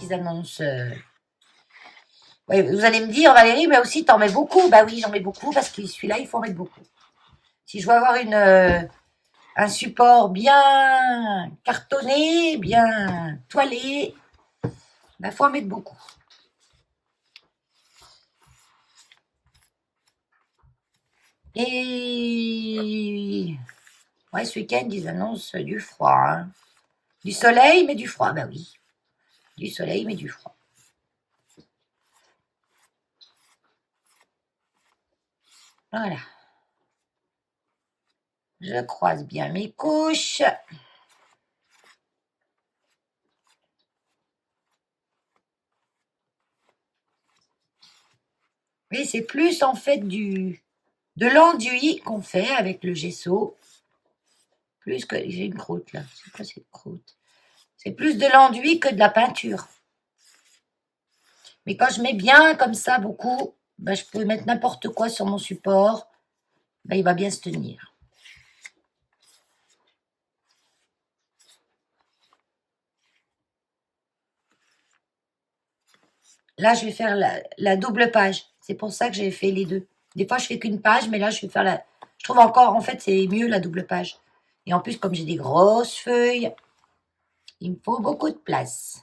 qu'ils annoncent. Ouais, vous allez me dire, Valérie, mais aussi, t'en mets beaucoup. Bah oui, j'en mets beaucoup parce que celui-là, il faut en mettre beaucoup. Si je veux avoir un support bien cartonné, bien toilé, bah, faut en mettre beaucoup. Et ouais, ce week-end, ils annoncent du froid. Hein. Du soleil, mais du froid. Bah oui. Du soleil, mais du froid. Voilà. Je croise bien mes couches. Et c'est plus en fait de l'enduit qu'on fait avec le gesso. Plus que... J'ai une croûte là. C'est quoi cette croûte? C'est plus de l'enduit que de la peinture. Mais quand je mets bien comme ça beaucoup, ben, je peux mettre n'importe quoi sur mon support. Ben, il va bien se tenir. Là, je vais faire la double page. C'est pour ça que j'ai fait les deux. Des fois, je fais qu'une page, mais là, je vais faire la... Je trouve encore, en fait, c'est mieux la double page. Et en plus, comme j'ai des grosses feuilles, il me faut beaucoup de place.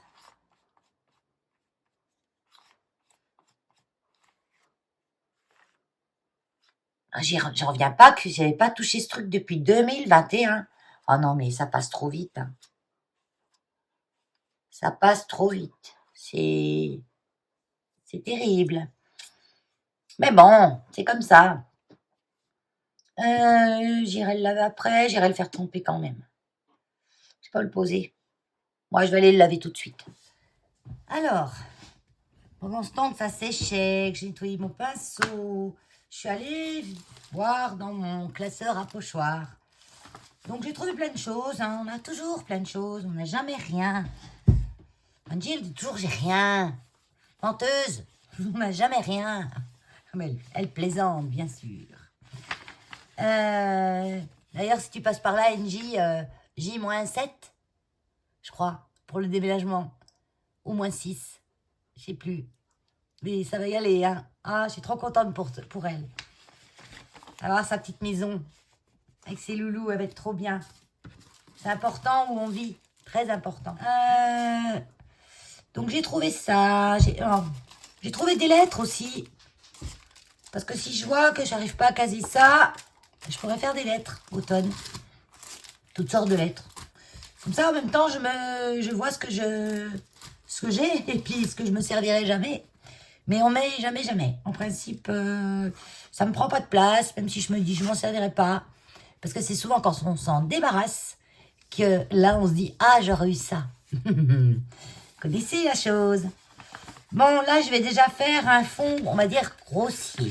J'en reviens pas que j'avais pas touché ce truc depuis 2021. Oh non, mais ça passe trop vite. Hein. Ça passe trop vite. C'est terrible. Mais bon, c'est comme ça. J'irai le laver après, j'irai le faire tremper quand même. Je vais pas le poser. Moi, je vais aller le laver tout de suite. Alors, pendant ce temps que ça séchait, que j'ai nettoyé mon pinceau, je suis allée voir dans mon classeur à pochoir. Donc, j'ai trouvé plein de choses. Hein. On a toujours plein de choses. On n'a jamais rien. Angie, elle dit toujours j'ai rien. Menteuse, on n'a jamais rien. Mais elle plaisante, bien sûr. D'ailleurs, si tu passes par là, NJ, J-7, je crois, pour le déménagement. Ou -6, je sais plus. Mais ça va y aller, hein. Ah, je suis trop contente pour elle. Alors, sa petite maison, avec ses loulous, elle va être trop bien. C'est important où on vit, très important. Donc, j'ai trouvé ça. J'ai trouvé des lettres aussi. Parce que si je vois que j'arrive pas à caser ça, je pourrais faire des lettres, automne. Toutes sortes de lettres. Comme ça, en même temps, je vois ce que j'ai et puis ce que je me servirai jamais. Mais on met jamais. En principe, ça me prend pas de place, même si je me dis je m'en servirai pas. Parce que c'est souvent quand on s'en débarrasse que là, on se dit ah, j'aurais eu ça. Connaissez la chose. Bon, là, je vais déjà faire un fond, on va dire, grossier.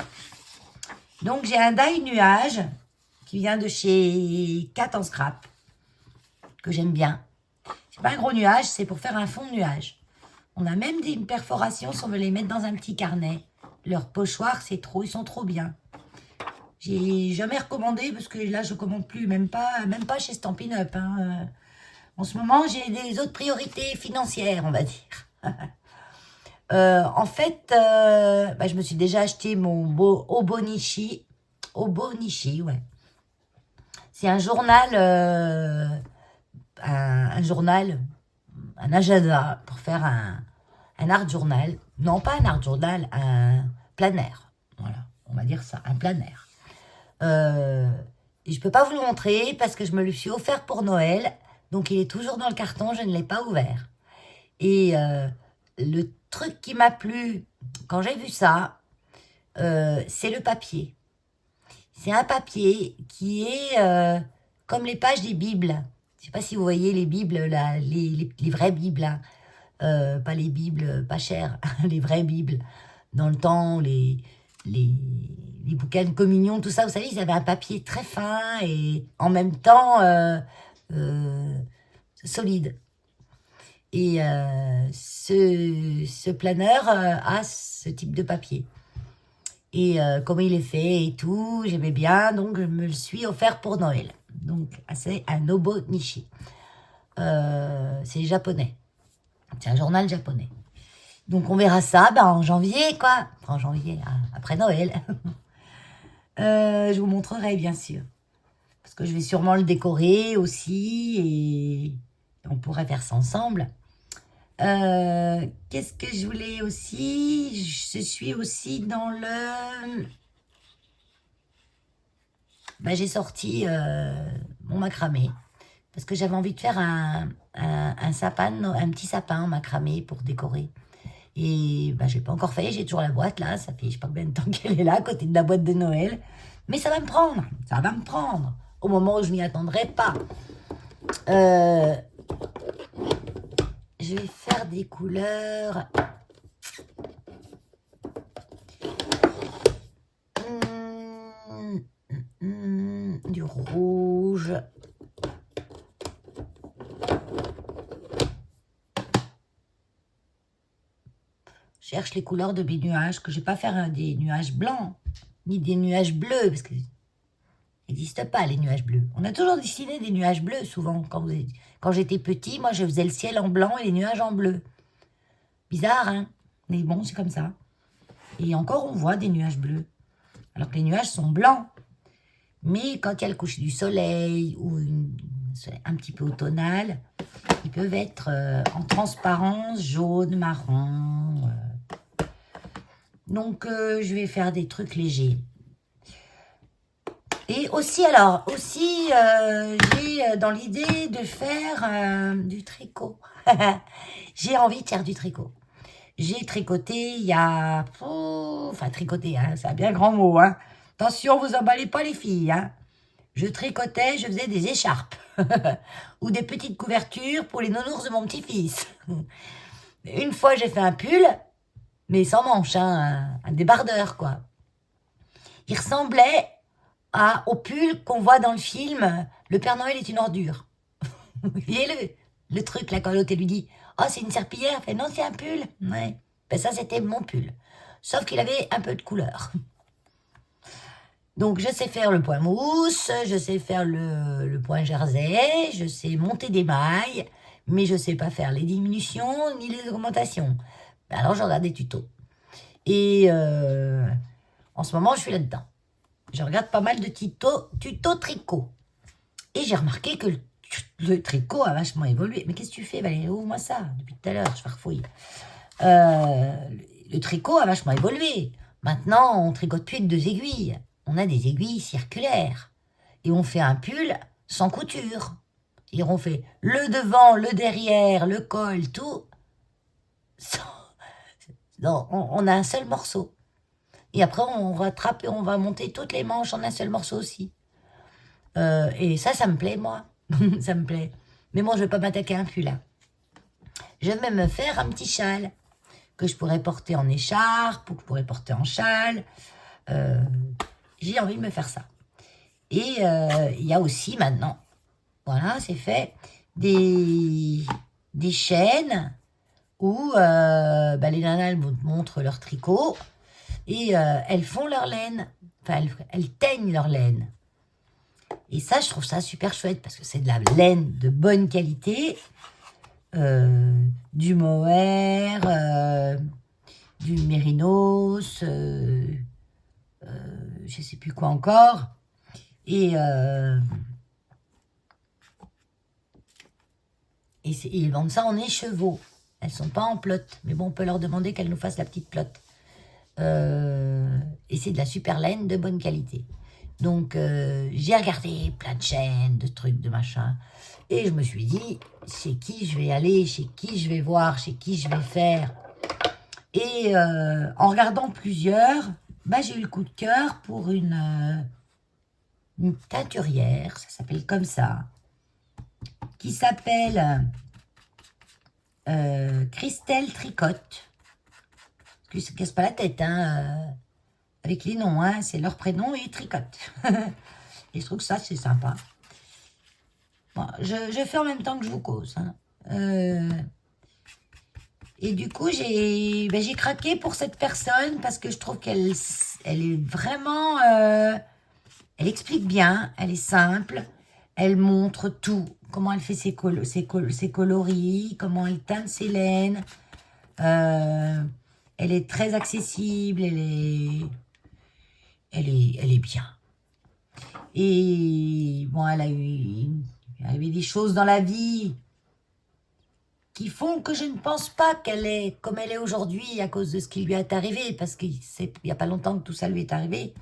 Donc, j'ai un die nuage qui vient de chez Cat en Scrap, que j'aime bien. C'est pas un gros nuage, c'est pour faire un fond de nuage. On a même des perforations si on veut les mettre dans un petit carnet. Leurs pochoirs, ils sont trop bien. J'ai jamais recommandé parce que là, je commande plus, même pas chez Stampin' Up. Hein. En ce moment, j'ai des autres priorités financières, on va dire. En fait, je me suis déjà acheté mon Obonichi. Obonichi, ouais. C'est un journal, un agenda pour faire un art journal. Non, pas un art journal, un planaire. Voilà, on va dire ça, un planaire. Et je peux pas vous le montrer parce que je me le suis offert pour Noël. Donc, il est toujours dans le carton, je ne l'ai pas ouvert. Et le truc qui m'a plu quand j'ai vu ça, c'est le papier. C'est un papier qui est comme les pages des Bibles. Je ne sais pas si vous voyez les Bibles, là, les vraies Bibles. Hein. Pas les Bibles pas chères, les vraies Bibles. Dans le temps, les bouquins de communion, tout ça, vous savez, ils avaient un papier très fin et en même temps solide. Et ce planeur a ce type de papier. Et comment il est fait et tout, j'aimais bien, donc je me le suis offert pour Noël. Donc, c'est un Obonichi. C'est japonais. C'est un journal japonais. Donc on verra ça en janvier, quoi. Enfin, en janvier, après Noël. Je vous montrerai, bien sûr. Parce que je vais sûrement le décorer aussi. Et on pourrait faire ça ensemble. Qu'est-ce que je voulais aussi? Je suis aussi dans le... j'ai sorti mon macramé. Parce que j'avais envie de faire un petit sapin en macramé pour décorer. Et je l'ai pas encore fait, j'ai toujours la boîte là, ça fait je sais pas combien de temps qu'elle est là, à côté de la boîte de Noël. Mais ça va me prendre, au moment où je m'y attendrai pas. Je vais faire des couleurs. Du rouge. Je cherche les couleurs de mes nuages, que je ne vais pas faire des nuages blancs, ni des nuages bleus, parce qu'ils n'existent pas, les nuages bleus. On a toujours dessiné des nuages bleus, souvent. Quand j'étais petit, moi, je faisais le ciel en blanc et les nuages en bleu. Bizarre, hein? Mais bon, c'est comme ça. Et encore, on voit des nuages bleus. Alors que les nuages sont blancs. Mais quand il y a le coucher du soleil ou un petit peu automnal, ils peuvent être en transparence, jaune, marron. Donc, je vais faire des trucs légers. Et aussi, j'ai dans l'idée de faire du tricot. J'ai envie de faire du tricot. J'ai tricoté il y a... Enfin, tricoté, hein, c'est un bien grand mot. Hein. Attention, vous emballez pas les filles. Hein. Je tricotais, je faisais des écharpes. Ou des petites couvertures pour les nounours de mon petit-fils. Une fois, j'ai fait un pull, mais sans manches, hein, un débardeur, quoi. Il ressemblait au pull qu'on voit dans le film « Le Père Noël est une ordure ». Vous voyez le truc, là, quand l'autre lui dit « Oh, c'est une serpillière ». Elle fait « Non, c'est un pull ». Ouais. Ça, c'était mon pull. Sauf qu'il avait un peu de couleur. Donc, je sais faire le point mousse, je sais faire le point jersey, je sais monter des mailles, mais je sais pas faire les diminutions ni les augmentations. Alors, je regarde des tutos. Et en ce moment, je suis là-dedans. Je regarde pas mal de tutos tricot. Et j'ai remarqué que le tricot a vachement évolué. Mais qu'est-ce que tu fais, Valérie? Ouvre-moi ça, depuis tout à l'heure, je farfouille. Le tricot a vachement évolué. Maintenant, on tricote plus avec 2 aiguilles. On a des aiguilles circulaires. Et on fait un pull sans couture. C'est-à-dire, on fait le devant, le derrière, le col, tout. Non, on a un seul morceau. Et après, on rattrape et on va monter toutes les manches en un seul morceau aussi. Et ça me plaît, moi. Ça me plaît. Mais moi, je ne vais pas m'attaquer à un pull, là. Je vais me faire un petit châle que je pourrais porter en écharpe ou que je pourrais porter en châle. J'ai envie de me faire ça. Et il y a aussi maintenant, voilà, c'est fait, des chaînes où les nanas elles montrent leur tricot et elles font leur laine. Enfin, elles teignent leur laine. Et ça, je trouve ça super chouette parce que c'est de la laine de bonne qualité, du mohair, du mérinos, je sais plus quoi encore. Et ils vendent ça en écheveau. Elles sont pas en pelote. Mais bon, on peut leur demander qu'elles nous fassent la petite pelote. Et c'est de la super laine de bonne qualité. Donc, j'ai regardé plein de chaînes, de trucs, de machin. Et je me suis dit, chez qui je vais aller, chez qui je vais voir, chez qui je vais faire. Et en regardant plusieurs, j'ai eu le coup de cœur pour une teinturière, ça s'appelle comme ça, qui s'appelle Christelle Tricotte. Ils se cassent pas la tête, hein, avec les noms, hein, c'est leur prénom et ils tricotent. Et je trouve que ça, c'est sympa. Bon, je fais en même temps que je vous cause. Hein. Et du coup, j'ai craqué pour cette personne parce que je trouve qu'elle est vraiment... elle explique bien, elle est simple, elle montre tout. Comment elle fait ses coloris, comment elle teinte ses laines. Elle est très accessible, elle est bien. Et bon, elle a eu des choses dans la vie qui font que je ne pense pas qu'elle est comme elle est aujourd'hui à cause de ce qui lui est arrivé, parce qu'il n'y a pas longtemps que tout ça lui est arrivé.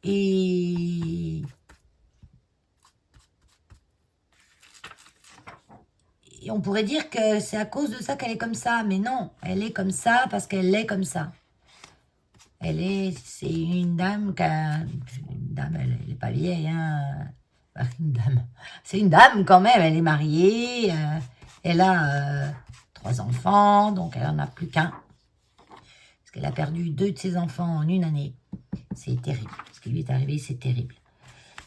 Et on pourrait dire que c'est à cause de ça qu'elle est comme ça, mais non, elle est comme ça parce qu'elle est comme ça. C'est une dame elle n'est pas vieille, hein. Une dame. C'est une dame quand même, elle est mariée, elle a 3 enfants, donc elle en a plus qu'un. Parce qu'elle a perdu 2 de ses enfants en une année. C'est terrible. Ce qui lui est arrivé, c'est terrible.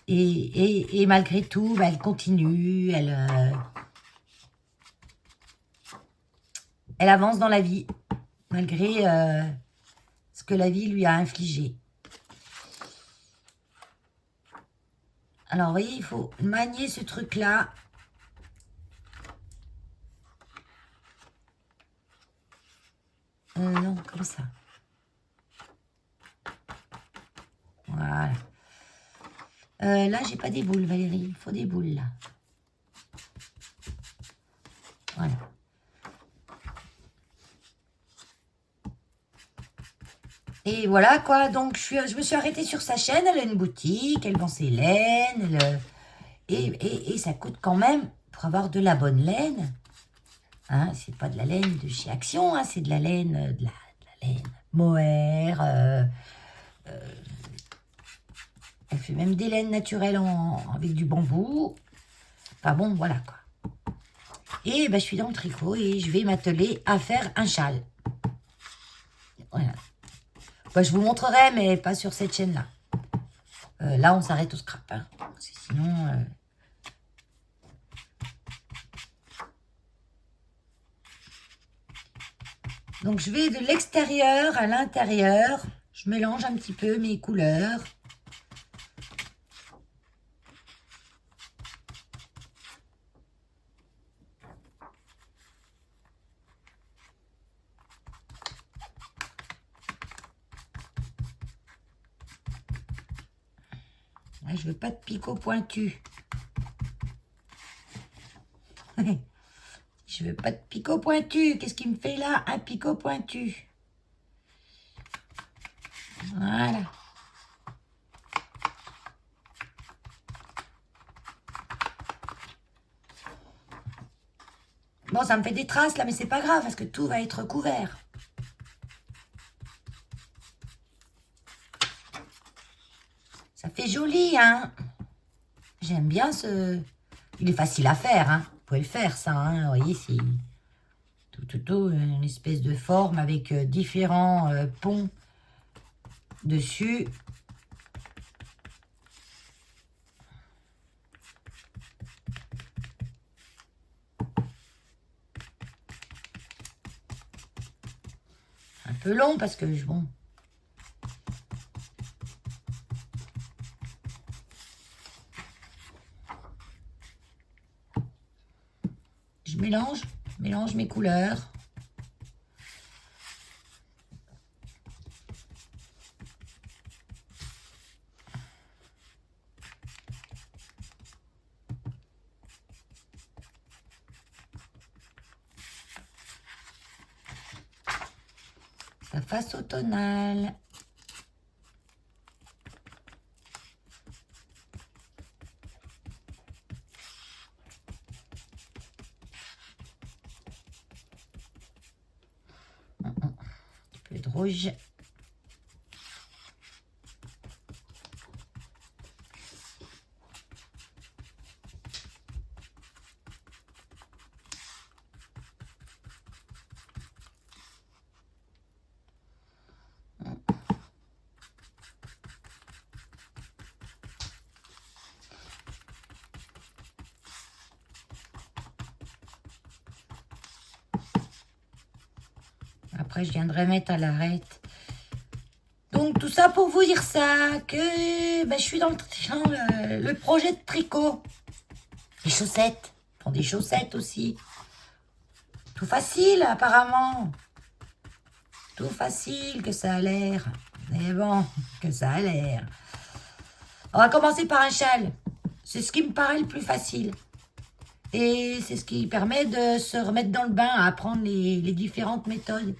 Et malgré tout, elle continue, elle avance dans la vie, malgré ce que la vie lui a infligé. Alors, vous voyez, il faut manier ce truc-là. Non, comme ça. Voilà. Là, j'ai pas des boules, Valérie. Il faut des boules, là. Voilà. Et voilà, quoi. Donc, je me suis arrêtée sur sa chaîne. Elle a une boutique, elle vend ses laines. Et ça coûte quand même, pour avoir de la bonne laine, hein, c'est pas de la laine de chez Action, hein, c'est de la laine, de la laine mohair. Elle fait même des laines naturelles avec du bambou. Enfin bon, voilà quoi. Et ben, je suis dans le tricot et je vais m'atteler à faire un châle. Voilà. Ben, je vous montrerai, mais pas sur cette chaîne-là. Là, on s'arrête au scrap. Hein, parce que sinon... Donc, je vais de l'extérieur à l'intérieur. Je mélange un petit peu mes couleurs. Je veux pas de picot pointu. Je veux pas de picot pointu. Qu'est-ce qu'il me fait là? Un picot pointu. Voilà. Bon, ça me fait des traces là, mais c'est pas grave parce que tout va être couvert. Ça fait joli, hein? J'aime bien ce... Il est facile à faire, hein? Vous pouvez le faire, ça, hein? Vous voyez, c'est tout une espèce de forme avec différents ponts dessus. Un peu long parce que, bon... Je mélange mes couleurs. Ça fasse automnal. Un peu de rouge. Après, je viendrai mettre à l'arête. Donc, tout ça pour vous dire ça, que ben, je suis dans le projet de tricot. Les chaussettes. Je prends des chaussettes aussi. Tout facile, apparemment. Tout facile que ça a l'air. Mais bon, que ça a l'air. On va commencer par un châle. C'est ce qui me paraît le plus facile. Et c'est ce qui permet de se remettre dans le bain, à apprendre les différentes méthodes.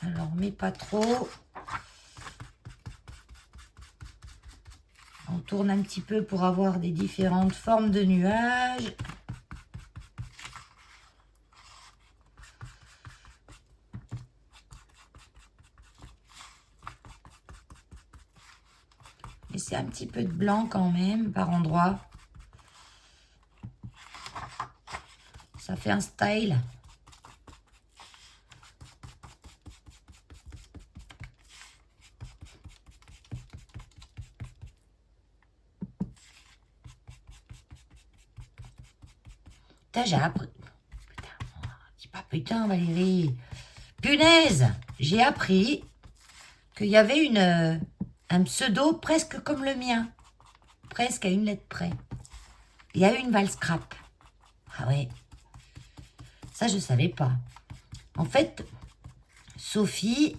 Alors, mais pas trop. On tourne un petit peu pour avoir des différentes formes de nuages. Laissez un petit peu de blanc quand même, par endroit. Ça fait un style. Putain, j'ai appris... Putain, dis pas putain, Valérie. Punaise, j'ai appris qu'il y avait un pseudo presque comme le mien. Presque à une lettre près. Il y a eu une valse scrap. Ah ouais. Ça, je savais pas. En fait, Sophie,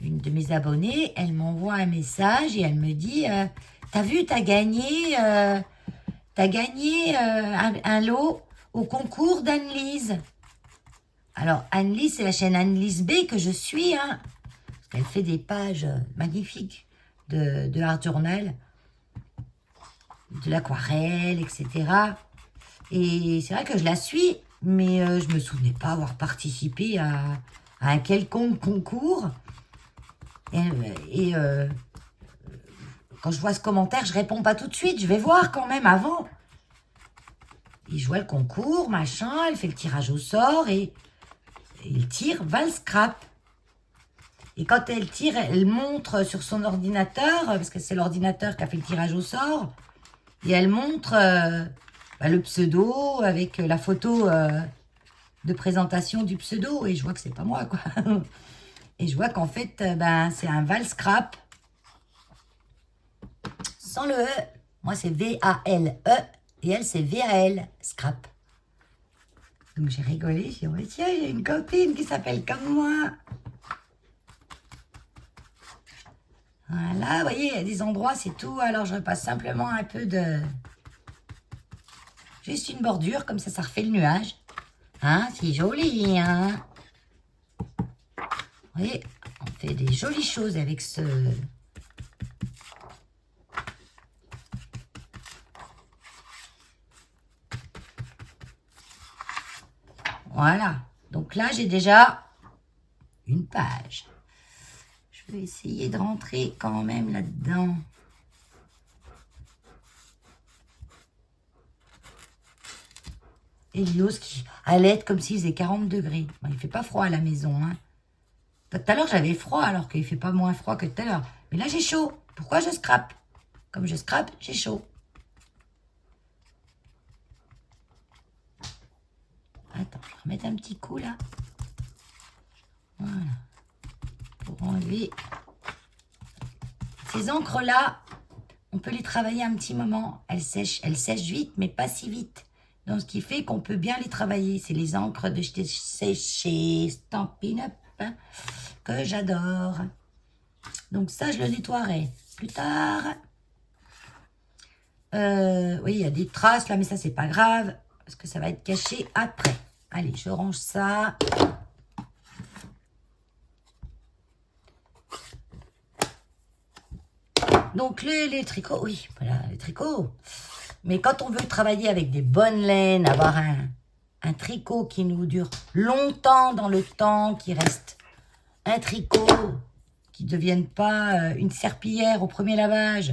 une de mes abonnées, elle m'envoie un message et elle me dit t'as vu, t'as gagné un lot au concours d'Anne-Lise. Alors, Anne-Lise, c'est la chaîne Anne-Lise B que je suis. Hein, parce qu'elle fait des pages magnifiques de Art Journal, de l'aquarelle, etc. Et c'est vrai que je la suis, mais je me souvenais pas avoir participé à un quelconque concours. Et quand je vois ce commentaire, je réponds pas tout de suite. Je vais voir quand même avant. Et je vois le concours, machin. Elle fait le tirage au sort et il tire Val Scrap. Et quand elle tire, elle montre sur son ordinateur, parce que c'est l'ordinateur qui a fait le tirage au sort. Et elle montre le pseudo avec la photo de présentation du pseudo. Et je vois que c'est pas moi, quoi. Et je vois qu'en fait, c'est un Val Scrap. Sans le E. Moi, c'est V-A-L-E. Et elle, c'est V-A-L. Scrap. Donc, j'ai rigolé. J'ai dit, tiens, j'ai une copine qui s'appelle comme moi. Voilà, vous voyez, il y a des endroits, c'est tout. Alors, je repasse simplement un peu de... Juste une bordure, comme ça refait le nuage. Hein, c'est joli, hein. Vous voyez, on fait des jolies choses avec ce... Voilà. Donc là, j'ai déjà une page. Je vais essayer de rentrer quand même là-dedans. Elios qui allait comme s'il faisait 40 degrés. Bon, il ne fait pas froid à la maison. Hein. Tout à l'heure, j'avais froid alors qu'il ne fait pas moins froid que tout à l'heure. Mais là, j'ai chaud. Pourquoi je scrape? Comme je scrape, j'ai chaud. Attends, je vais remettre un petit coup là. Voilà. Pour enlever ces encres-là, on peut les travailler un petit moment. Elles sèchent vite, mais pas si vite. Donc, ce qui fait qu'on peut bien les travailler. C'est les encres de chez Stampin' Up hein, que j'adore. Donc, ça, je le nettoierai plus tard. Oui, il y a des traces là, mais ça, c'est pas grave. Parce que ça va être caché après. Allez, je range ça. Donc, les tricots, oui, voilà, les tricots. Mais quand on veut travailler avec des bonnes laines, avoir un tricot qui nous dure longtemps dans le temps, qui reste un tricot, qui ne devienne pas une serpillière au premier lavage,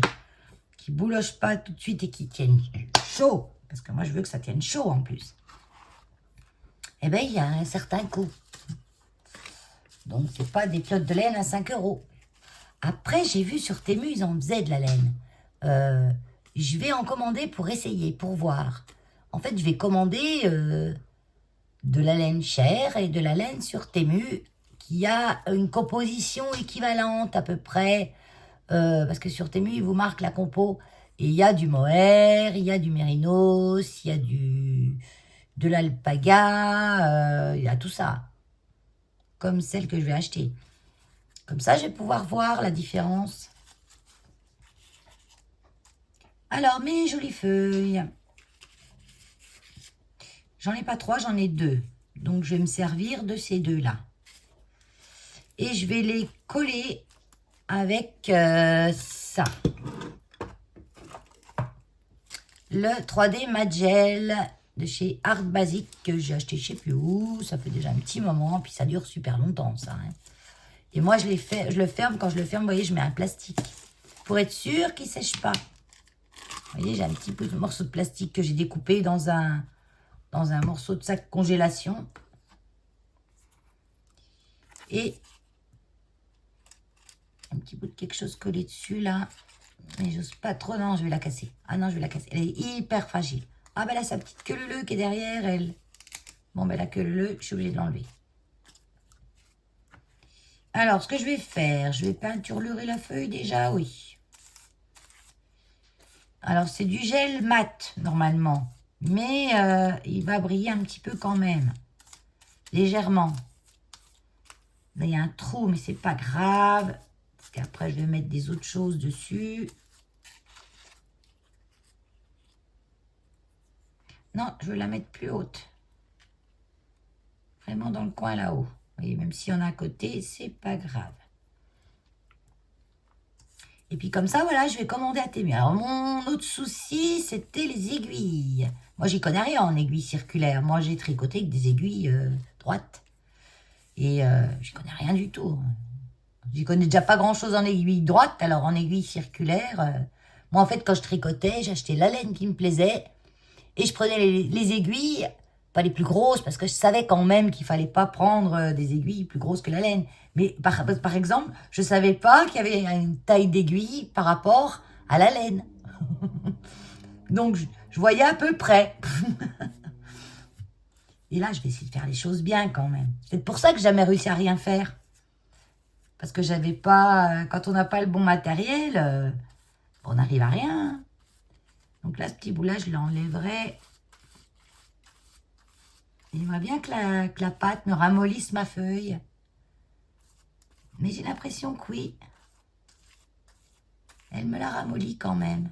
qui bouloche pas tout de suite et qui tienne chaud, parce que moi je veux que ça tienne chaud en plus. Eh bien, il y a un certain coût. Donc, c'est pas des piottes de laine à 5 €. Après, j'ai vu sur Temu, ils en faisaient de la laine. Je vais en commander pour essayer, pour voir. En fait, je vais commander de la laine chère et de la laine sur Temu qui a une composition équivalente à peu près, parce que sur Temu, il vous marque la compo, et il y a du mohair, il y a du mérinos, il y a de l'alpaga, il y a tout ça, comme celle que je vais acheter. Comme ça, je vais pouvoir voir la différence. Alors, mes jolies feuilles. J'en ai pas 3, j'en ai 2. Donc, je vais me servir de ces 2-là. Et je vais les coller avec ça. Le 3D Magel de chez Art Basic que j'ai acheté je sais plus où. Ça fait déjà un petit moment, puis ça dure super longtemps, ça. Hein. Et moi, je le ferme. Quand je le ferme, vous voyez, je mets un plastique. Pour être sûr qu'il ne sèche pas. Vous voyez, j'ai un petit peu de morceau de plastique que j'ai découpé dans un morceau de sac congélation. Et un petit bout de quelque chose collé dessus, là. Mais j'ose pas trop. Non, je vais la casser. Ah non, je vais la casser. Elle est hyper fragile. Ah ben là, sa petite queue leu qui est derrière, elle. Bon, ben la queue leu, je suis obligée de l'enlever. Alors, ce que je vais faire, je vais peinturer la feuille déjà, oui. Alors, c'est du gel mat, normalement. Mais il va briller un petit peu quand même. Légèrement. Là, il y a un trou, mais c'est pas grave. Parce qu'après, je vais mettre des autres choses dessus. Non, je vais la mettre plus haute. Vraiment dans le coin là-haut. Vous voyez, même s'il y en a à côté, c'est pas grave. Et puis comme ça, voilà, je vais commander à Temu. Alors, mon autre souci, c'était les aiguilles. Moi, j'y connais rien en aiguilles circulaires. Moi, j'ai tricoté avec des aiguilles droites. Et j'y connais rien du tout. J'y connais déjà pas grand-chose en aiguille droite. Alors, en aiguille circulaire, moi, en fait, quand je tricotais, j'achetais la laine qui me plaisait. Et je prenais les aiguilles, pas les plus grosses, parce que je savais quand même qu'il fallait pas prendre des aiguilles plus grosses que la laine. Mais par exemple, je savais pas qu'il y avait une taille d'aiguille par rapport à la laine. Donc, je voyais à peu près. Et là, je vais essayer de faire les choses bien quand même. C'est pour ça que j'ai jamais réussi à rien faire. Parce que j'avais pas... quand on n'a pas le bon matériel, on n'arrive à rien. Donc là, ce petit bout-là, je l'enlèverai. J'aimerais bien que la pâte me ramollisse ma feuille. Mais j'ai l'impression que oui. Elle me la ramollit quand même.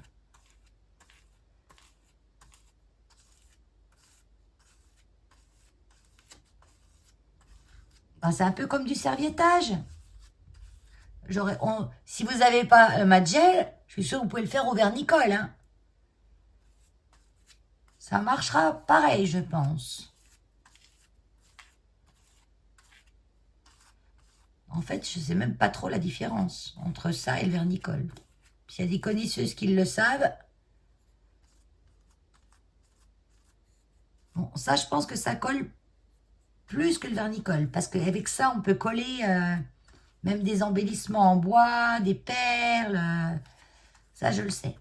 Ben, c'est un peu comme du serviettage. Si vous n'avez pas ma gel, je suis sûre que vous pouvez le faire au vernicole. Hein. Ça marchera pareil, je pense. En fait, je ne sais même pas trop la différence entre ça et le vernicole. S'il y a des connaisseuses qui le savent. Bon, ça, je pense que ça colle plus que le vernicole. Parce qu'avec ça, on peut coller même des embellissements en bois, des perles. Ça, je le sais.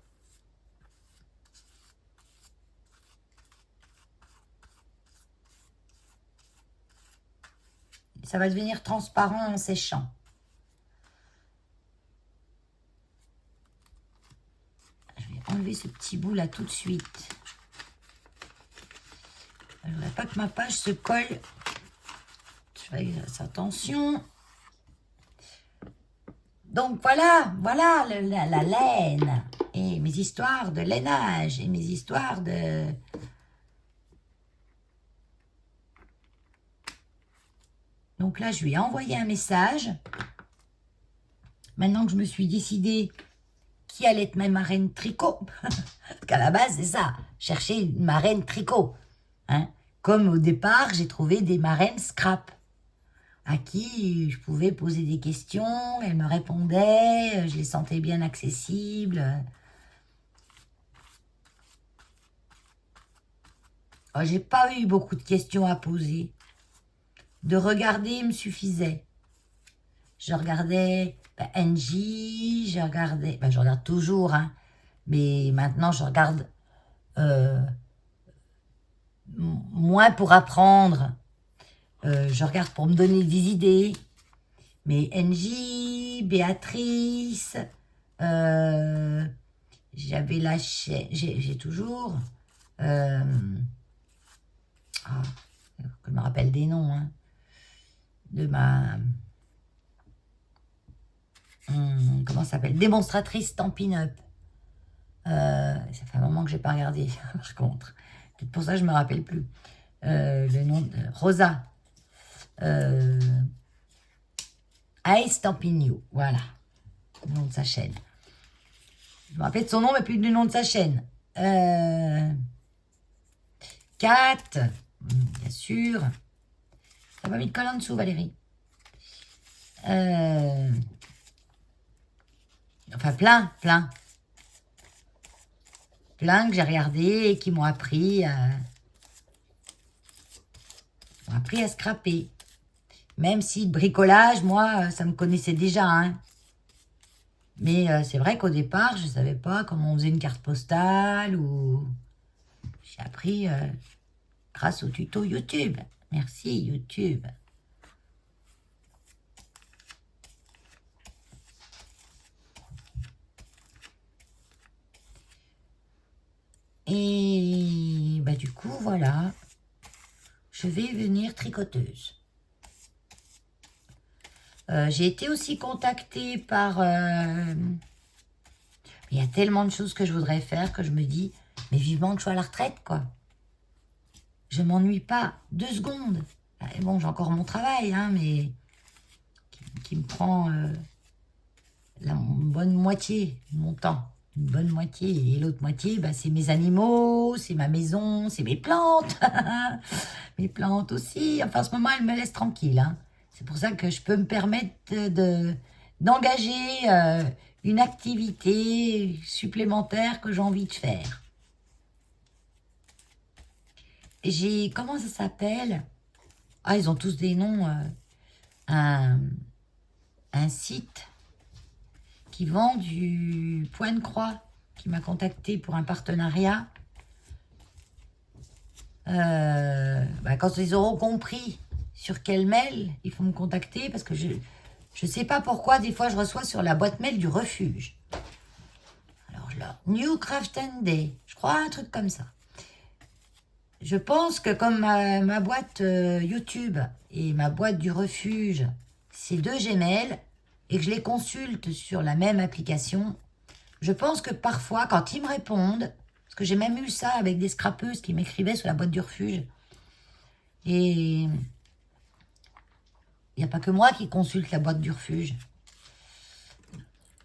Ça va devenir transparent en séchant. Je vais enlever ce petit bout là tout de suite. Je ne voudrais pas que ma page se colle. Je vais faire attention. Donc voilà la laine. Et mes histoires de lainage. Et mes histoires de... Donc là, je lui ai envoyé un message. Maintenant que je me suis décidée qui allait être ma marraine tricot. Parce qu'à la base, c'est ça. Chercher une marraine tricot. Hein. Comme au départ, j'ai trouvé des marraines scrap. À qui je pouvais poser des questions. Elles me répondaient. Je les sentais bien accessibles. Oh, j'ai pas eu beaucoup de questions à poser. De regarder me suffisait. Je regardais NJ, je regardais, je regarde toujours, hein, mais maintenant je regarde moins pour apprendre Je regarde pour me donner des idées. Mais NJ, Béatrice, j'avais la chaîne, j'ai toujours... ah, que je me rappelle des noms, hein, de ma... comment ça s'appelle? Démonstratrice Stampin' Up. Ça fait un moment que j'ai pas regardé, par contre. Peut-être pour ça que je me rappelle plus. Le nom de Rosa. I Stampin' You, voilà. Le nom de sa chaîne. Je me rappelle de son nom, mais plus du nom de sa chaîne. Kat, bien sûr. T'as pas mis de colle en dessous, Valérie. Enfin, plein. Plein que j'ai regardé et qui m'ont appris à scraper. Même si le bricolage, moi, ça me connaissait déjà. Hein. Mais c'est vrai qu'au départ, je ne savais pas comment on faisait une carte postale ou... J'ai appris grâce au tuto YouTube. Merci, YouTube. Et bah, du coup, voilà. Je vais venir tricoteuse. J'ai été aussi contactée par... il y a tellement de choses que je voudrais faire que je me dis, mais vivement que je sois à la retraite, quoi. Je m'ennuie pas 2 secondes. Et bon, j'ai encore mon travail, hein, mais qui me prend la bonne moitié de mon temps. Une bonne moitié. Et l'autre moitié, bah, c'est mes animaux, c'est ma maison, c'est mes plantes. Mes plantes aussi. Enfin, en ce moment, elles me laissent tranquille, hein. C'est pour ça que je peux me permettre d'engager une activité supplémentaire que j'ai envie de faire. J'ai... Comment ça s'appelle? Ah, ils ont tous des noms. Un site qui vend du point de croix, qui m'a contacté pour un partenariat. Bah, quand ils auront compris sur quel mail il faut me contacter, parce que je sais pas pourquoi, des fois je reçois sur la boîte mail du refuge. Alors là, New Craft and Day, je crois un truc comme ça. Je pense que comme ma boîte YouTube et ma boîte du refuge, c'est 2 Gmail, et que je les consulte sur la même application, je pense que parfois, quand ils me répondent, parce que j'ai même eu ça avec des scrapeuses qui m'écrivaient sur la boîte du refuge, et il n'y a pas que moi qui consulte la boîte du refuge.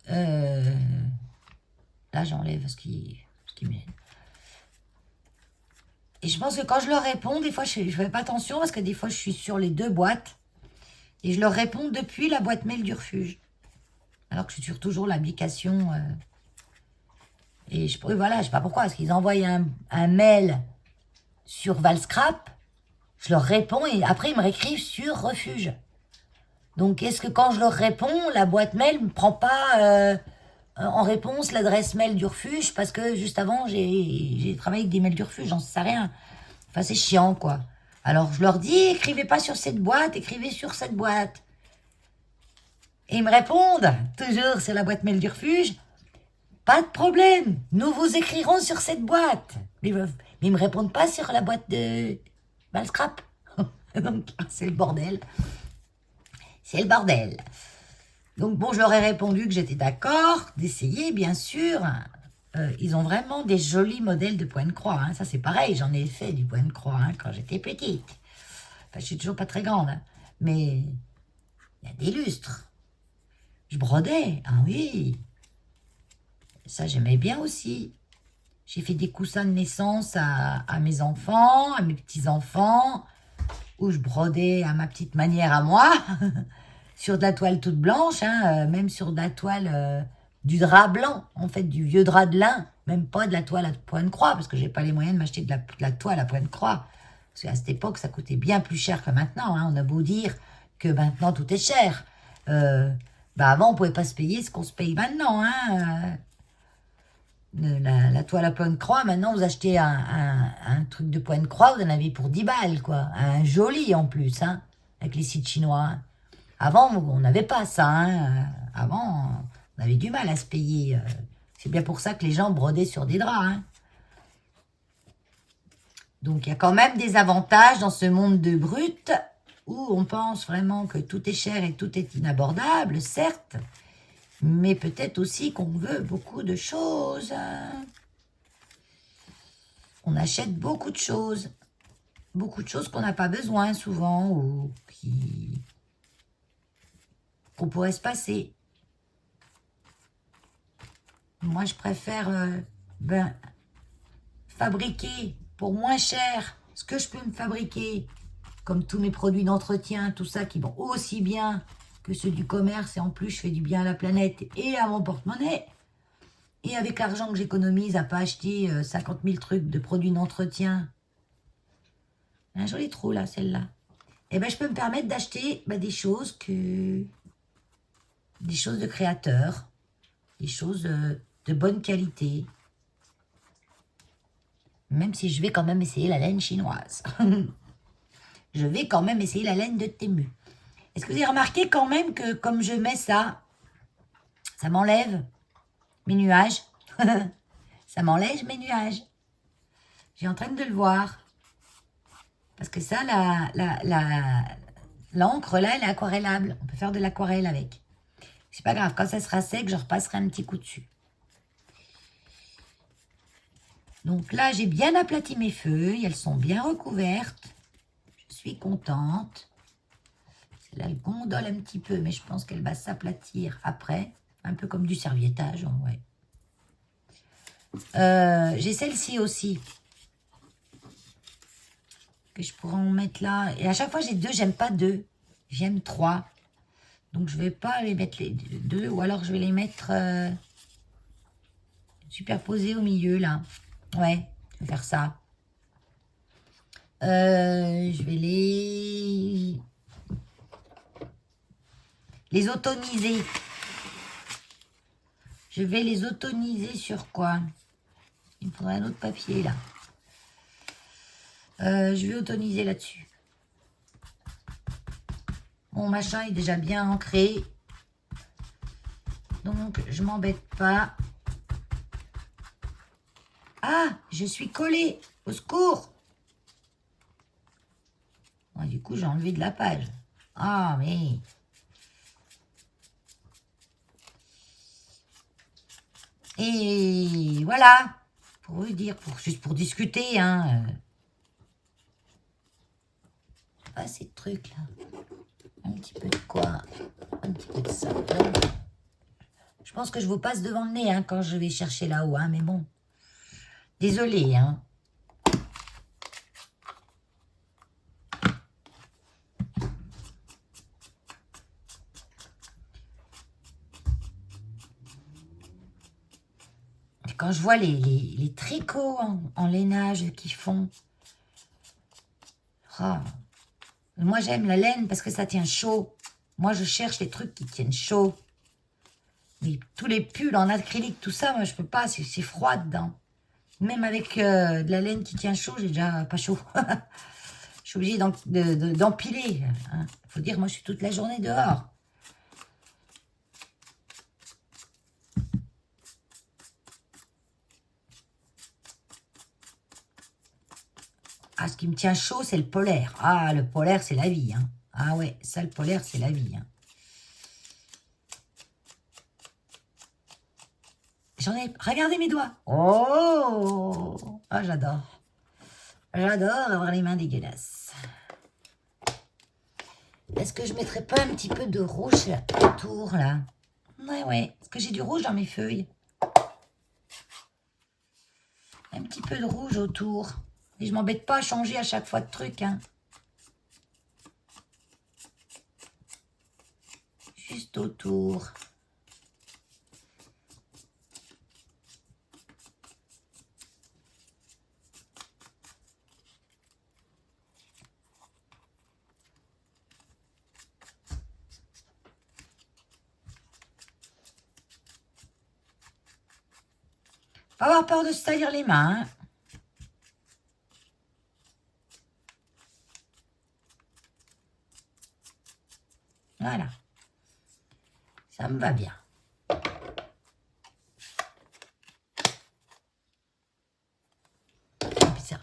Là, j'enlève ce qui me gêne. Et je pense que quand je leur réponds, des fois, je ne fais pas attention parce que des fois, je suis sur les 2 boîtes et je leur réponds depuis la boîte mail du refuge. Alors que je suis sur toujours l'application. Et voilà, je ne sais pas pourquoi. Parce qu'ils envoient un mail sur Valscrap, je leur réponds et après, ils me réécrivent sur refuge. Donc, est-ce que quand je leur réponds, la boîte mail ne me prend pas en réponse l'adresse mail du refuge parce que juste avant, j'ai travaillé avec des mails du refuge, j'en sais rien. Enfin, c'est chiant, quoi. Alors, je leur dis, écrivez pas sur cette boîte, écrivez sur cette boîte. Et ils me répondent, toujours sur la boîte mail du refuge, pas de problème, nous vous écrirons sur cette boîte. Mais ils me répondent pas sur la boîte de Valscrap. Donc, c'est le bordel. C'est le bordel. Donc, bon, je leur ai répondu que j'étais d'accord d'essayer, bien sûr. Ils ont vraiment des jolis modèles de point de croix. Hein. Ça, c'est pareil, j'en ai fait du point de croix hein, quand j'étais petite. Enfin, je suis toujours pas très grande, hein. Mais il y a des lustres. Je brodais, ah oui. Ça, j'aimais bien aussi. J'ai fait des coussins de naissance à mes enfants, à mes petits-enfants, où je brodais à ma petite manière à moi. Sur de la toile toute blanche, hein, même sur de la toile, du drap blanc, en fait, du vieux drap de lin, même pas de la toile à point de croix, parce que j'ai pas les moyens de m'acheter de la toile à point de croix. Parce qu'à cette époque, ça coûtait bien plus cher que maintenant. Hein. On a beau dire que maintenant, tout est cher. Avant, on pouvait pas se payer ce qu'on se paye maintenant. Hein. La toile à point de croix, maintenant, vous achetez un truc de point de croix, vous en avez pour 10 balles, quoi. Un joli, en plus, hein. avec les sites chinois. Avant, on n'avait pas ça. Hein. Avant, on avait du mal à se payer. C'est bien pour ça que les gens brodaient sur des draps. Hein. Donc, il y a quand même des avantages dans ce monde de brut où on pense vraiment que tout est cher et tout est inabordable, certes, mais peut-être aussi qu'on veut beaucoup de choses. On achète beaucoup de choses qu'on n'a pas besoin souvent ou qu'on pourrait se passer. Moi, je préfère fabriquer pour moins cher ce que je peux me fabriquer, comme tous mes produits d'entretien, tout ça qui vont aussi bien que ceux du commerce, et en plus je fais du bien à la planète et à mon porte-monnaie. Et avec l'argent que j'économise à pas acheter 50 000 trucs de produits d'entretien, un joli trou là, celle-là. Et ben je peux me permettre d'acheter des choses de créateurs, des choses de bonne qualité. Même si je vais quand même essayer la laine chinoise. Je vais quand même essayer la laine de Temu. Est-ce que vous avez remarqué quand même que comme je mets ça, ça m'enlève mes nuages. Ça m'enlève mes nuages. J'ai en train de le voir. Parce que ça, l'encre là, elle est aquarellable. On peut faire de l'aquarelle avec. C'est pas grave, quand ça sera sec, je repasserai un petit coup dessus. Donc là, j'ai bien aplati mes feuilles. Elles sont bien recouvertes. Je suis contente. Là, elle gondole un petit peu, mais je pense qu'elle va s'aplatir après. Un peu comme du serviettage, ouais. J'ai celle-ci aussi. Que je pourrais en mettre là. Et à chaque fois, j'ai deux. J'aime pas deux. J'aime trois. Donc, je vais pas les mettre les deux. Ou alors, je vais les mettre superposés au milieu, là. Ouais, je vais faire ça. Je vais les autoniser. Je vais les autoniser sur quoi? Il me faudrait un autre papier, là. Je vais autoniser là-dessus. Mon machin est déjà bien ancré. Donc, je m'embête pas. Ah, je suis collée. Au secours. Bon, du coup, j'ai enlevé de la page. Ah, mais... Et voilà. Pour vous dire, juste pour discuter, hein. Pas ces trucs, là. Un petit peu de quoi? Un petit peu de ça. Je pense que je vous passe devant le nez, hein, quand je vais chercher là-haut, hein, mais bon. Désolée, hein. Quand je vois les tricots en lainage qu'ils font. Oh. Moi, j'aime la laine parce que ça tient chaud. Moi, je cherche les trucs qui tiennent chaud. Mais tous les pulls en acrylique, tout ça, moi, je peux pas. C'est froid dedans. Même avec de la laine qui tient chaud, j'ai déjà pas chaud. Je suis obligée d'empiler. Hein. Faut dire, moi, je suis toute la journée dehors. Ah, ce qui me tient chaud, c'est le polaire. Ah, le polaire, c'est la vie. Hein. Ah ouais, ça, le polaire, c'est la vie. Hein. J'en ai... Regardez mes doigts. Oh, ah, j'adore. J'adore avoir les mains dégueulasses. Est-ce que je mettrais pas un petit peu de rouge autour, là? Ouais. Est-ce que j'ai du rouge dans mes feuilles? Un petit peu de rouge autour. Et je m'embête pas à changer à chaque fois de truc, hein. Juste autour. Pas avoir peur de se tailler les mains, hein. Voilà. Ça me va bien.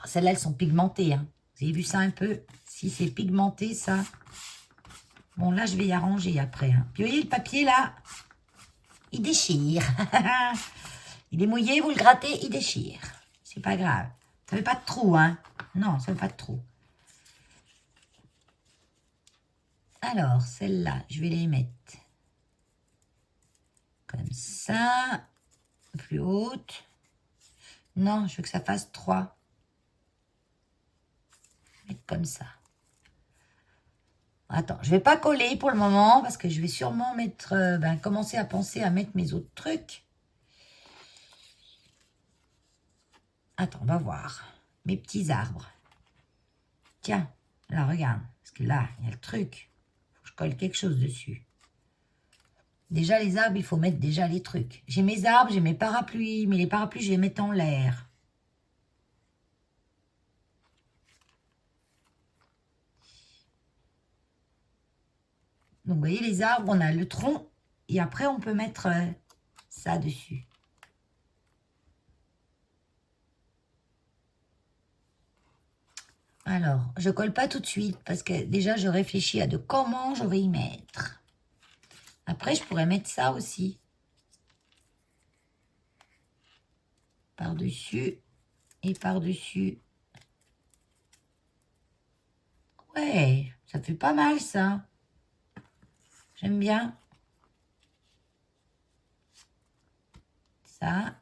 Celles-là, elles sont pigmentées. Hein. Vous avez vu ça un peu? Si c'est pigmenté, ça... Bon, là, je vais y arranger après. Hein. Puis, vous voyez, le papier, là, il déchire. Il est mouillé, vous le grattez, il déchire. C'est pas grave. Ça fait pas de trou, hein? Non, ça fait pas de trou. Alors, celles-là, je vais les mettre comme ça. Plus haute. Non, je veux que ça fasse 3. Mettre comme ça. Attends, je vais pas coller pour le moment parce que je vais sûrement mettre, commencer à penser à mettre mes autres trucs. Attends, on va voir. Mes petits arbres. Tiens, là, regarde. Parce que là, il y a le truc. Faut que je colle quelque chose dessus. Déjà, les arbres, il faut mettre déjà les trucs. J'ai mes arbres, j'ai mes parapluies. Mais les parapluies, je vais les mettre en l'air. Donc, vous voyez, les arbres, on a le tronc. Et après, on peut mettre ça dessus. Alors, je colle pas tout de suite. Parce que déjà, je réfléchis à de comment je vais y mettre. Après, je pourrais mettre ça aussi. Par-dessus et par-dessus. Ouais, ça fait pas mal, ça. J'aime bien. Ça.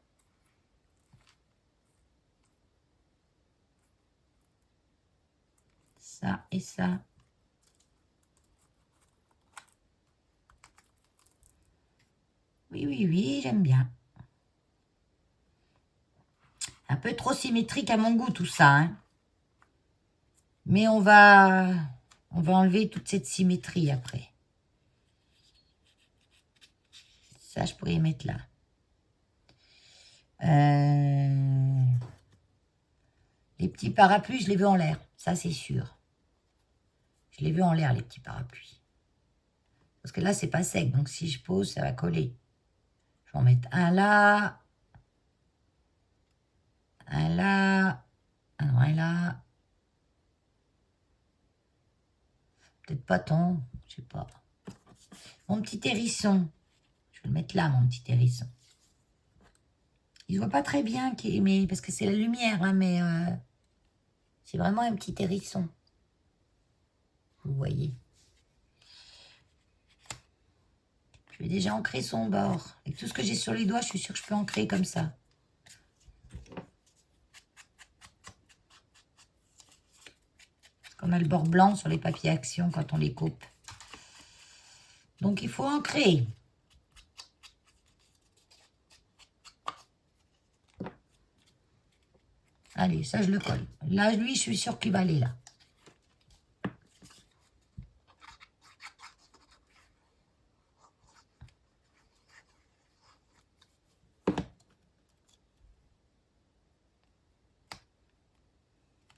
Ça et ça. Oui, oui, oui, j'aime bien. Un peu trop symétrique à mon goût, tout ça. Hein. Mais on va enlever toute cette symétrie après. Ça, je pourrais y mettre là. Les petits parapluies, je les veux en l'air. Ça, c'est sûr. Je les veux en l'air, les petits parapluies. Parce que là, c'est pas sec. Donc, si je pose, ça va coller. Je vais en mettre un là. Un là. Un là. Peut-être pas tant. Je sais pas. Mon petit hérisson. Je vais le mettre là, mon petit hérisson. Il ne voit pas très bien, mais, parce que c'est la lumière, hein, mais c'est vraiment un petit hérisson. Vous voyez. Je vais déjà ancrer son bord. Avec tout ce que j'ai sur les doigts, je suis sûre que je peux ancrer comme ça. Parce qu'on a le bord blanc sur les papiers Action quand on les coupe. Donc, il faut ancrer. Allez, ça, je le colle. Là, lui, je suis sûre qu'il va aller là.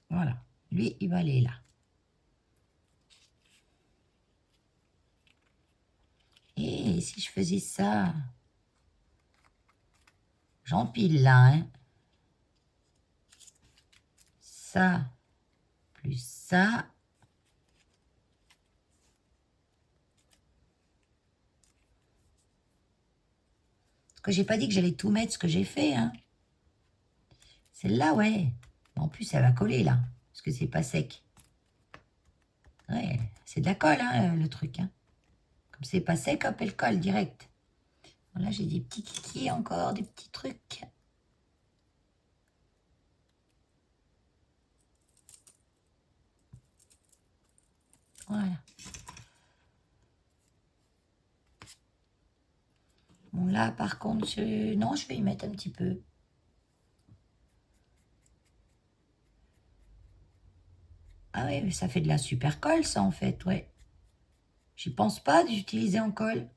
Voilà. Lui, il va aller là. Et si je faisais ça, j'empile là, hein. Ça, plus ça. Parce que j'ai pas dit que j'allais tout mettre ce que j'ai fait, hein. Celle-là, ouais. En plus, elle va coller, là. Parce que c'est pas sec. Ouais, c'est de la colle, hein, le truc, hein. Comme c'est pas sec, hop, elle colle direct. Là, j'ai des petits kikis encore, des petits trucs. Voilà. Bon, là, par contre, non, je vais y mettre un petit peu. Ah oui, mais ça fait de la super colle, ça, en fait, ouais. J'y pense pas d'utiliser en colle.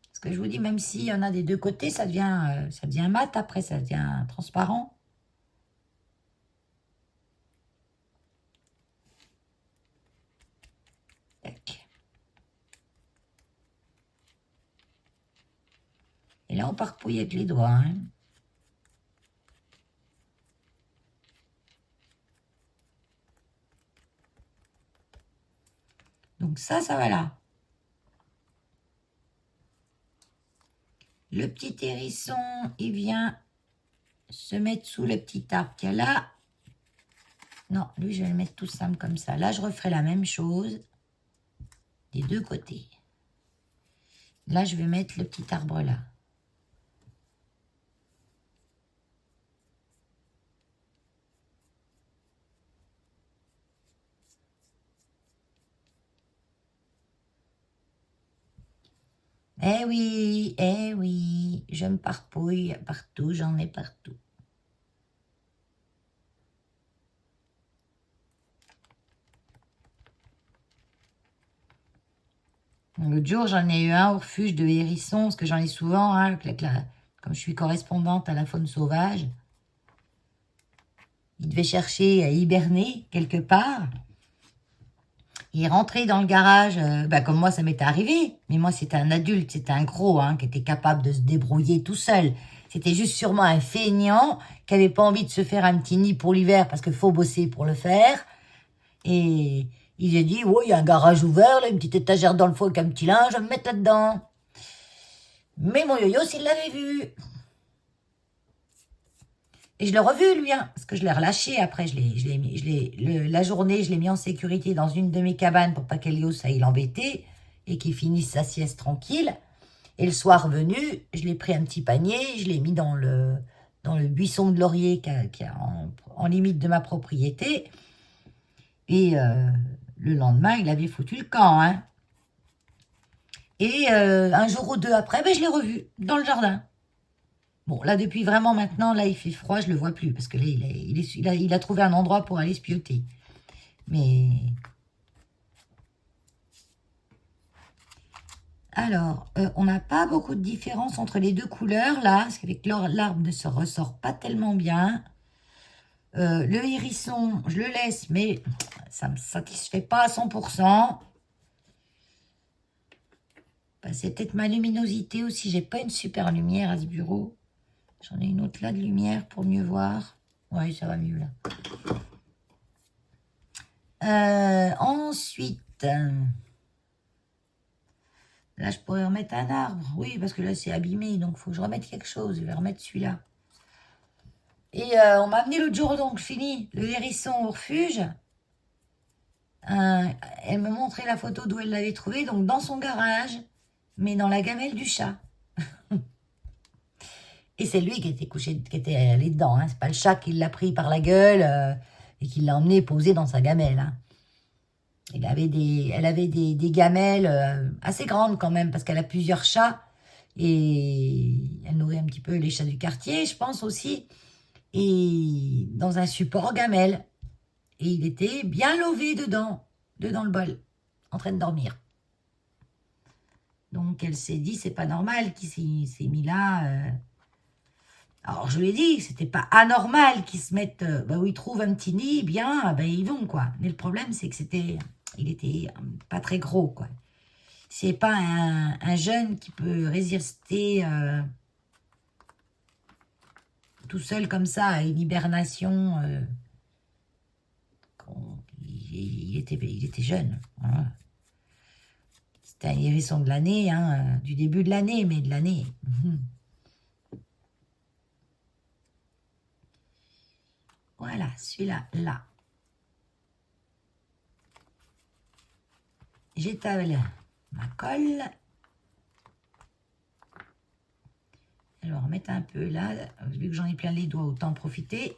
Parce que je vous dis, même s'il y en a des deux côtés, ça devient mat après, ça devient transparent. là, on parpouille avec les doigts. Hein. Donc ça va là. Le petit hérisson, il vient se mettre sous le petit arbre qu'il y a là. Non, lui, je vais le mettre tout simple comme ça. Là, je referai la même chose des deux côtés. Là, je vais mettre le petit arbre là. Eh oui, je me parpouille partout, j'en ai partout. L'autre jour, j'en ai eu un au refuge de hérissons, parce que j'en ai souvent, hein, comme je suis correspondante à la faune sauvage. Il devait chercher à hiberner quelque part. Il est rentré dans le garage, comme moi ça m'était arrivé, mais moi c'était un adulte, c'était un gros qui était capable de se débrouiller tout seul. C'était juste sûrement un feignant qui avait pas envie de se faire un petit nid pour l'hiver parce qu'il faut bosser pour le faire. Et il a dit, il y a un garage ouvert, là, une petite étagère dans le fond avec un petit linge, je vais me mettre là-dedans. Mais mon yo-yo, s'il l'avait vu. Et je l'ai revu, lui, parce que je l'ai relâché après. La journée, je l'ai mis en sécurité dans une de mes cabanes pour pas qu'Elios aille l'embêter et qu'il finisse sa sieste tranquille. Et le soir venu, je l'ai pris un petit panier, je l'ai mis dans le buisson de laurier qui est en limite de ma propriété. Et le lendemain, il avait foutu le camp. Hein. Et un jour ou deux après, je l'ai revu dans le jardin. Bon, là, depuis vraiment maintenant, là, il fait froid, je le vois plus. Parce que là, il a trouvé un endroit pour aller se pioter. Mais... Alors, on n'a pas beaucoup de différence entre les deux couleurs, là. Parce qu'avec l'arbre ne se ressort pas tellement bien. Le hérisson, je le laisse, mais ça ne me satisfait pas à 100%. C'est peut-être ma luminosité aussi. J'ai pas une super lumière à ce bureau. J'en ai une autre là de lumière pour mieux voir. Oui, ça va mieux là. Ensuite, là je pourrais remettre un arbre. Oui, parce que là c'est abîmé, donc il faut que je remette quelque chose. Je vais remettre celui-là. Et on m'a amené l'autre jour, donc fini, le hérisson au refuge. Elle me montrait la photo d'où elle l'avait trouvé, donc dans son garage, mais dans la gamelle du chat. Et c'est lui qui était couché, qui était allé dedans. Hein. C'est pas le chat qui l'a pris par la gueule et qui l'a emmené poser dans sa gamelle. Hein. Elle avait des gamelles assez grandes quand même, parce qu'elle a plusieurs chats. Et elle nourrit un petit peu les chats du quartier, je pense aussi. Et dans un support gamelle. Et il était bien lové dedans le bol, en train de dormir. Donc elle s'est dit, c'est pas normal qu'il s'est mis là. Alors je lui ai dit que c'était pas anormal qu'ils se mettent où ils trouvent un petit nid, bien, ils vont quoi. Mais le problème c'est que il était pas très gros quoi. C'est pas un jeune qui peut résister tout seul comme ça à une hibernation. Il était jeune. Hein. C'était un hérisson de l'année, du début de l'année, mais de l'année. Voilà, celui-là, là. J'étale ma colle. Alors, mettre un peu là. Vu que j'en ai plein les doigts, autant en profiter.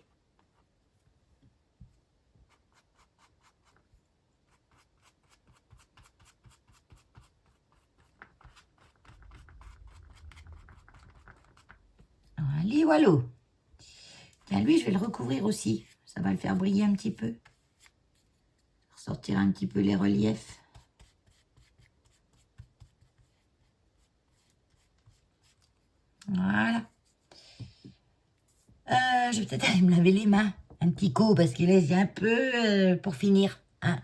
Allez, voilà. Tiens, lui, je vais le recouvrir aussi. Ça va le faire briller un petit peu. Ressortir un petit peu les reliefs. Voilà. Je vais peut-être aller me laver les mains. Un petit coup, parce qu'il laisse un peu pour finir. Hein.